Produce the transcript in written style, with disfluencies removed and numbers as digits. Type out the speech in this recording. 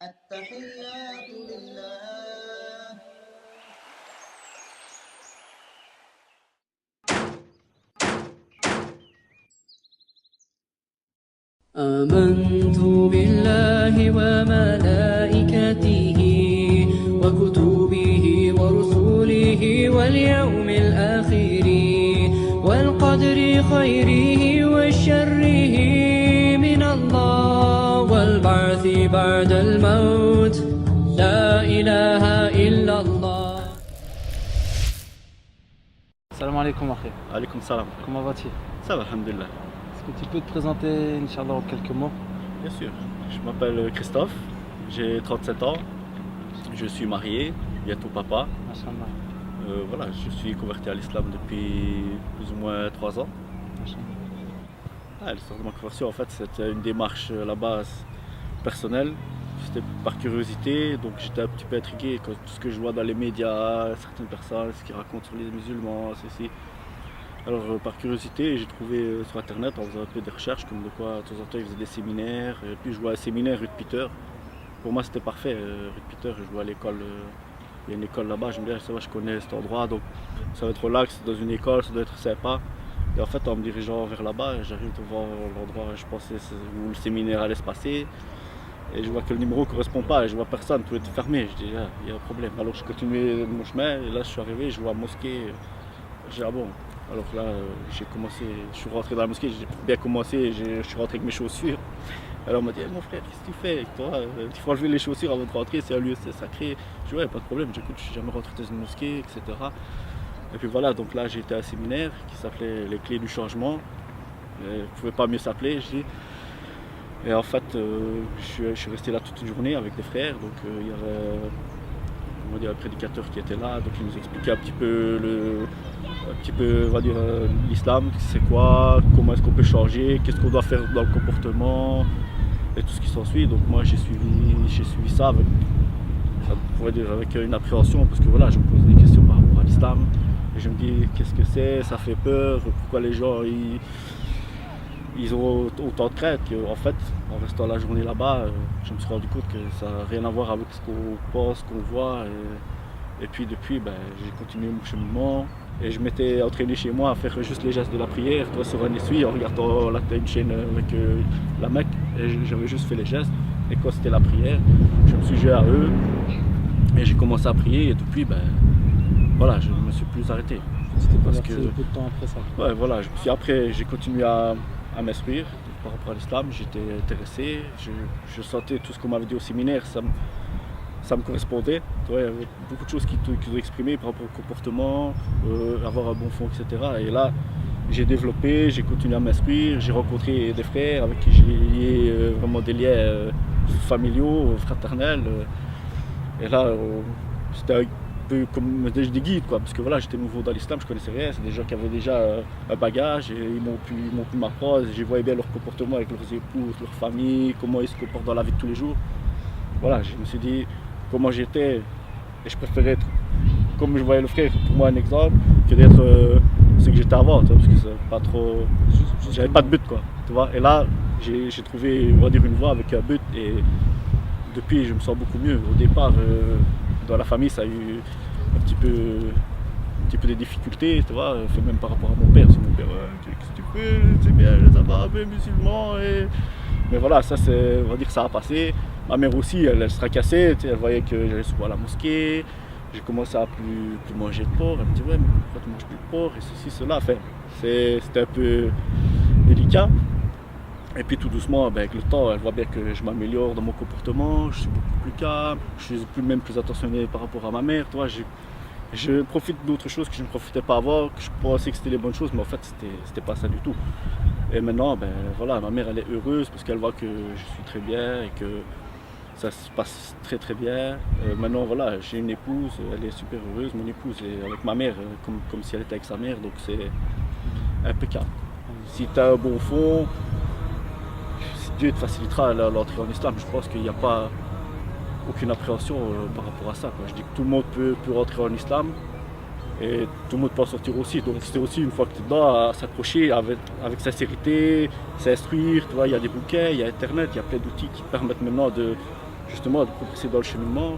التحيات لله. آمنت بالله وملائكته وكتبه ورسله واليوم الآخر والقدر خيره وشره من الله والبعث بعد الموت لا إله إلا الله. Salam alaikum akhi. Alaykoum salam. Comment vas-tu? Ça va, alhamdulillah. Est-ce que tu peux te présenter, Inch'Allah, en quelques mots? Bien sûr. Je m'appelle Christophe, j'ai 37 ans, je suis marié, bientôt papa. Mashallah. Voilà, je suis converti à l'islam depuis plus ou moins 3 ans. Mashallah. L'histoire de ma conversion, en fait, c'était une démarche à la base personnelle. C'était par curiosité, donc j'étais un petit peu intrigué quand tout ce que je vois dans les médias, certaines personnes, ce qu'ils racontent sur les musulmans, ceci. Alors par curiosité, j'ai trouvé sur internet en faisant un peu des recherches comme de quoi de temps en temps ils faisaient des séminaires. Et puis je vois un séminaire Ruth Peter. Pour moi c'était parfait, Ruth Peter, je vois à l'école, il y a une école là-bas, je me dis ça va, je connais cet endroit, donc ça va être relax dans une école, ça doit être sympa. Et en fait en me dirigeant vers là-bas, j'arrive devant l'endroit où je pensais où le séminaire allait se passer. Et je vois que le numéro ne correspond pas, et je vois personne, tout est fermé. Je dis ah, il y a un problème. Alors je continue mon chemin et là je suis arrivé, je vois la mosquée. Je dis ah bon. Alors là, j'ai commencé, je suis rentré dans la mosquée, j'ai bien commencé, je suis rentré avec mes chaussures. Alors on m'a dit, mon frère, qu'est-ce que tu fais avec toi? Il faut enlever les chaussures avant de rentrer, c'est un lieu sacré. Je dis ouais, pas de problème, j'écoute, je suis jamais rentré dans une mosquée, etc. Et puis voilà, donc là j'ai été à un séminaire qui s'appelait Les Clés du Changement. Il ne pouvait pas mieux s'appeler, je dis. Et en fait, je suis resté là toute une journée avec des frères, donc il y avait on va dire, un prédicateur qui était là, donc il nous expliquait un petit peu on va dire, l'islam, c'est quoi, comment est-ce qu'on peut changer, qu'est-ce qu'on doit faire dans le comportement et tout ce qui s'ensuit. Donc moi j'ai suivi ça avec, on va dire, avec une appréhension parce que voilà, je me pose des questions par rapport à l'islam et je me dis qu'est-ce que c'est, ça fait peur, pourquoi les gens ils ont autant de crainte qu'en fait, en restant la journée là-bas, je me suis rendu compte que ça n'a rien à voir avec ce qu'on pense, ce qu'on voit. Et puis depuis, j'ai continué mon cheminement. Et je m'étais entraîné chez moi à faire juste les gestes de la prière, toi sur un essuie, en regardant une chaîne avec la Mecque. Et j'avais juste fait les gestes. Et quand c'était la prière, je me suis joué à eux. Et j'ai commencé à prier. Et depuis, voilà, je ne me suis plus arrêté. C'était parce que beaucoup de temps après ça. Ouais, voilà, après j'ai continué à m'instruire par rapport à l'islam, j'étais intéressé, je sentais tout ce qu'on m'avait dit au séminaire, ça me correspondait. Tu vois, il y avait beaucoup de choses qui ont exprimé par rapport au comportement, avoir un bon fond, etc. Et là, j'ai développé, j'ai continué à m'instruire, j'ai rencontré des frères avec qui j'ai lié vraiment des liens familiaux, fraternels. Et là, c'était un peu comme des guides, quoi, parce que voilà, j'étais nouveau dans l'islam, je connaissais rien, c'est des gens qui avaient déjà un bagage et ils m'ont pu m'apprendre, je voyais bien leur comportement avec leurs épouses, leur famille, comment ils se comportent dans la vie de tous les jours. Voilà, je me suis dit comment j'étais et je préférais être comme je voyais le frère, pour moi un exemple, que d'être ce que j'étais avant, tu vois, parce que c'est pas trop, j'avais pas de but, quoi, tu vois. Et là, j'ai trouvé, on va dire, une voie avec un but et depuis je me sens beaucoup mieux. Au départ, dans la famille, ça a eu un petit peu des difficultés, tu vois, même par rapport à mon père. C'est mon père, qu'est-ce que tu fais, c'est bien, ça va, mais musulman. Mais voilà, ça, on va dire que ça a passé. Ma mère aussi, elle se tracassait, elle voyait que j'allais souvent à la mosquée. J'ai commencé à plus manger de porc. Elle me dit, ouais, mais pourquoi tu manges plus de porc, et ceci, cela. Enfin, c'était un peu délicat. Et puis tout doucement, avec le temps, elle voit bien que je m'améliore dans mon comportement, je suis beaucoup plus calme, je suis même plus attentionné par rapport à ma mère. Tu vois, je profite d'autres choses que je ne profitais pas avant, que je pensais que c'était les bonnes choses, mais en fait c'était pas ça du tout. Et maintenant, voilà, ma mère elle est heureuse parce qu'elle voit que je suis très bien et que ça se passe très très bien. Maintenant voilà, j'ai une épouse, elle est super heureuse, mon épouse est avec ma mère comme si elle était avec sa mère, donc c'est impeccable. Si tu as un bon fond, Dieu te facilitera l'entrée en islam. Je pense qu'il n'y a pas aucune appréhension par rapport à ça, quoi. Je dis que tout le monde peut rentrer en islam et tout le monde peut en sortir aussi. Donc c'est aussi une fois que tu es dedans à s'accrocher avec sincérité, s'instruire. Tu vois, il y a des bouquins, il y a internet, il y a plein d'outils qui permettent maintenant justement de progresser dans le cheminement,